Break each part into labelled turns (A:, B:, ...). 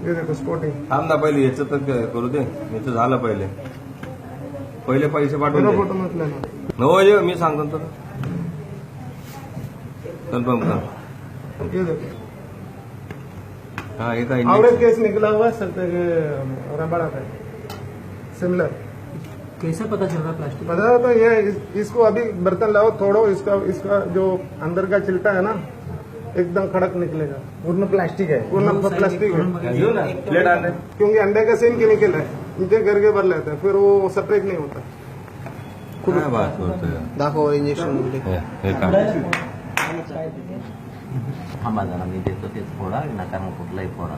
A: ये देखो स्पोर्टिंग.
B: थांब ना पहिले याचं तर करू दे. याचं झालं पहिले पैसे पाठवून दे.
A: फोटो म्हटलं ना.
B: हो ये मी सांगतो तर कन्फर्म कर.
A: ये देखो
B: हाँ ये का
A: और एक केस निकला हुआ है सर रबड़ा का सिमिलर.
C: कैसा पता चल रहा प्लास्टिक?
A: पता है तो ये इसको अभी बर्तन लाओ तोड़ो, इसका जो अंदर का चिल्टा है ना एकदम कड़क निकलेगा.
C: पूर्ण प्लास्टिक है.
A: पूर्ण प्लास्टिक है
B: घेऊ ना प्लेट आणले.
A: क्योंकि अंडे का सेम केमिकल है. नीचे करके भर लेते हैं फिर वो सेपरेट नहीं होता.
B: काय बात करतोय.
A: दाखव इंजेक्शन.
B: हे का
D: थांबा जरा मी देतो ते फोडा नका मग कुठलाही फोडा.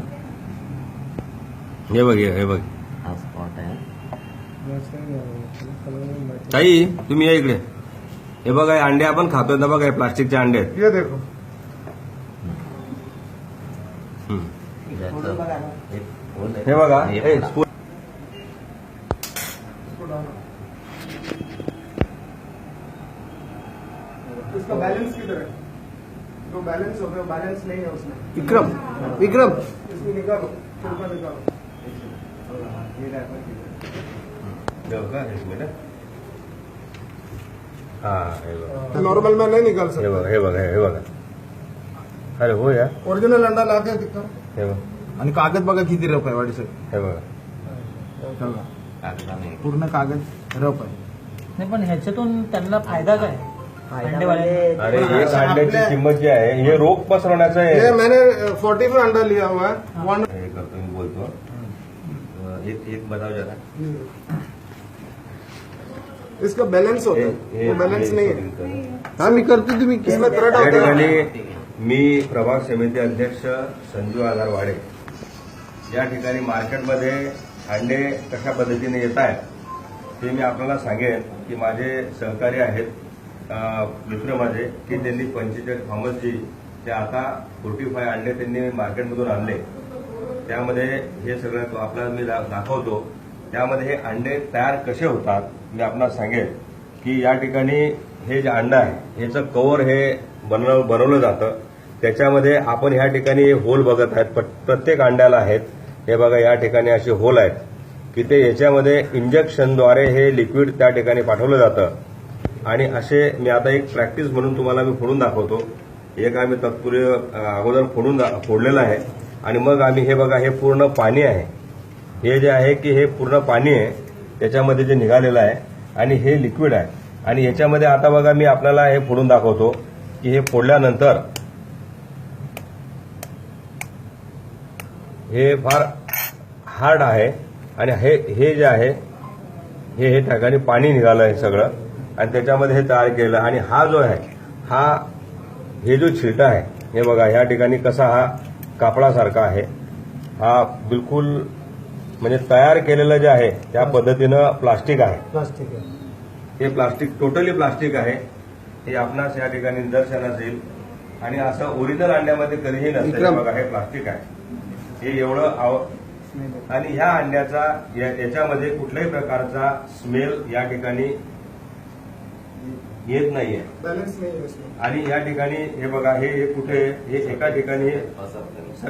B: हे बघ हे बघ
D: हा स्पॉट आहे.
B: ताई तुम्ही या इकडे. हे बघा हे अंडे आपण खातोय ना बघा हे प्लास्टिकचे अंडे आहेत.
A: ये देखो
B: हे बघा
D: हे
B: हे
D: फोडा.
A: इसका बैलेंस किधर है? जो बैलेंस होता है बैलेंस नहीं है उसमें.
C: विक्रम
A: इसको निकालो छिलका निकालो.
B: हा हे बघा
A: तो नॉर्मल में नहीं निकाल
B: हे
A: सकते.
B: बघा हे बघा हे बघा. अरे हो या
A: ओरिजिनल अंडा ला के दिखा.
B: हे बघा
E: आणि कागद बघा किती रफ आहे वाढीचं.
B: हे बघा.
D: कागदाने
E: पूर्ण कागद रफ आहे.
C: नाही पण ह्याच्यातून त्यांना फायदा काय? अंडेवाले
B: अरे एक अंड्याची किंमत जी आहे हे रोग पसरवण्याचं
A: ये
B: आहे.
A: मैंने 40 में अंडा लिया हुआ है.
B: हे करतो मी बोलतो. एक बताओ जरा.
A: इसका बैलेंस होता है वो बैलेंस नहीं है.
E: हा मी करतो तुम्ही
A: इसमें थ्रेड
B: या
A: होता है.
B: ठिकाणी मी प्रभाग समिती अध्यक्ष संजू आधारवाडे या ठिकाणी मार्केटमध्ये अंडे कशा पद्धतीने येत आहेत ते मी आपल्याला सांगेन की माझे सहकारी आहेत मित्र माझे की त्यांनी 45 थॉमसजी ते आता 45 अंडे त्यांनी मार्केटमधून आणले. त्यामध्ये हे सगळं आपल्याला मी दाखवतो. त्यामध्ये हे अंडे तयार कसे होतात मी आपल्याला सांगेन की या ठिकाणी हे जे अंडा आहे याचं कव्हर हे बनवलं जातं. त्याच्यामध्ये आपण ह्या ठिकाणी होल बघत आहेत. प्रत्येक अंड्याला आहेत. हे बघा या ठिकाणी असे होल आहेत की ते याच्यामध्ये इंजेक्शनद्वारे हे लिक्विड त्या ठिकाणी पाठवलं जातं. आणि असे मी आता एक प्रॅक्टिस म्हणून तुम्हाला मी फोडून दाखवतो. एक आम्ही तत्पूर्वी अगोदर फोडलेलं आहे आणि मग आम्ही हे बघा हे पूर्ण पाणी आहे. हे जे आहे की हे पूर्ण पाणी आहे त्याच्यामध्ये जे निघालेलं आहे आणि हे लिक्विड आहे. आणि याच्यामध्ये आता बघा मी आपल्याला हे फोडून दाखवतो की हे फोडल्यानंतर हे फार हार्ड आहे आणि हे जे आहे हे ठिकाणी पाणी निघालं आहे सगळं आणि त्याच्यामध्ये हे तयार केलं. आणि हा जो आहे हे जो छिलटा आहे हे बघा ह्या ठिकाणी कसा हा कापडासारखा आहे. हा बिलकुल म्हणजे तयार केलेलं जे आहे त्या पद्धतीनं प्लास्टिक आहे.
C: प्लास्टिक आहे.
B: हे प्लास्टिक टोटली प्लास्टिक आहे. हे आपणास या ठिकाणी निदर्शनास येईल. आणि असं ओरिजिनल अंड्यामध्ये कधीही नसतं. बघा हे प्लास्टिक आहे. हे एवढं आणि ह्या अंड्याचा याच्यामध्ये कुठल्याही प्रकारचा स्मेल या ठिकाणी येत नाहीये.
A: बैलेंस नहीं है इसमें.
B: आणि या ठिकाणी हे बघा हे कुठे हे एका ठिकाणी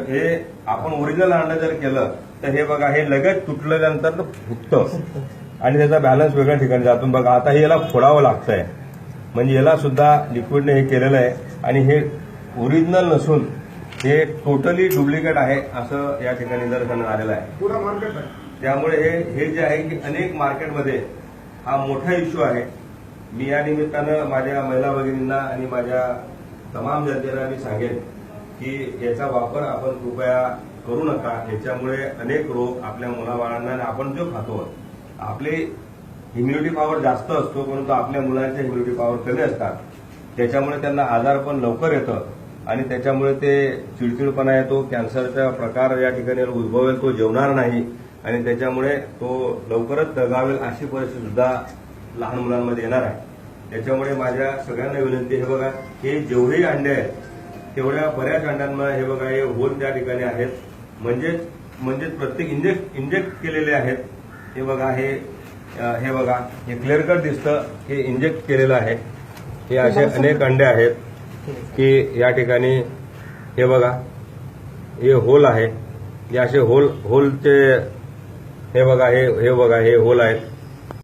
B: हे आपण ओरिजिनल अंडा जर केलं तर हे बघा हे लगेच तुटल्यानंतर फुटतं आणि त्याचा बॅलन्स वेगळ्या ठिकाणी जातून बघा आता हे याला फोडावं लागतंय. म्हणजे याला सुद्धा लिक्विडने हे केलेलं आहे आणि हे ओरिजिनल नसून हे टोटली डुप्लिकेट आहे असं या ठिकाणी निदर्शनास आलेलं आहे.
A: पूरा मार्केट है.
B: त्यामुळे हे जे आहे की अनेक मार्केटमध्ये हा मोठा इश्यू आहे. मी या निमित्तानं माझ्या महिला भगिनींना आणि माझ्या तमाम जनतेला मी सांगेन की याचा वापर आपण कृपया करू नका. याच्यामुळे अनेक रोग आपल्या मुलाबाळांना आणि आपण जो खातो आपले इम्युनिटी पॉवर जास्त असतो परंतु आपल्या मुलांच्या इम्युनिटी पॉवर कमी असतात. त्याच्यामुळे त्यांना आजार पण लवकर येतं आणि त्याच्यामुळे ते चिडचिडपणा येतो. कॅन्सरचा प्रकार या ठिकाणी उद्भवेल. तो जेवणार नाही आणि त्याच्यामुळे तो लवकरच दगावेल अशी परिस्थिती सुद्धा लहान मुलांमध्ये येणार आहे. त्याच्यामुळे माझ्या सगळ्यांना विनंती हे बघा हे जेवढे अंडे आहेत तेवढ्या बऱ्याच अंड्यांना हे बघा हे होल त्या ठिकाणी आहेत. म्हणजेच प्रत्येक इंजेक्ट केलेले आहेत. हे बघा हे बघा हे क्लिअर कट दिसतं हे इंजेक्ट केलेलं आहे. हे असे अनेक अंडे आहेत की या ठिकाणी हे बघा हे होल आहे हे असे होलचे हे बघा हे होल आहेत.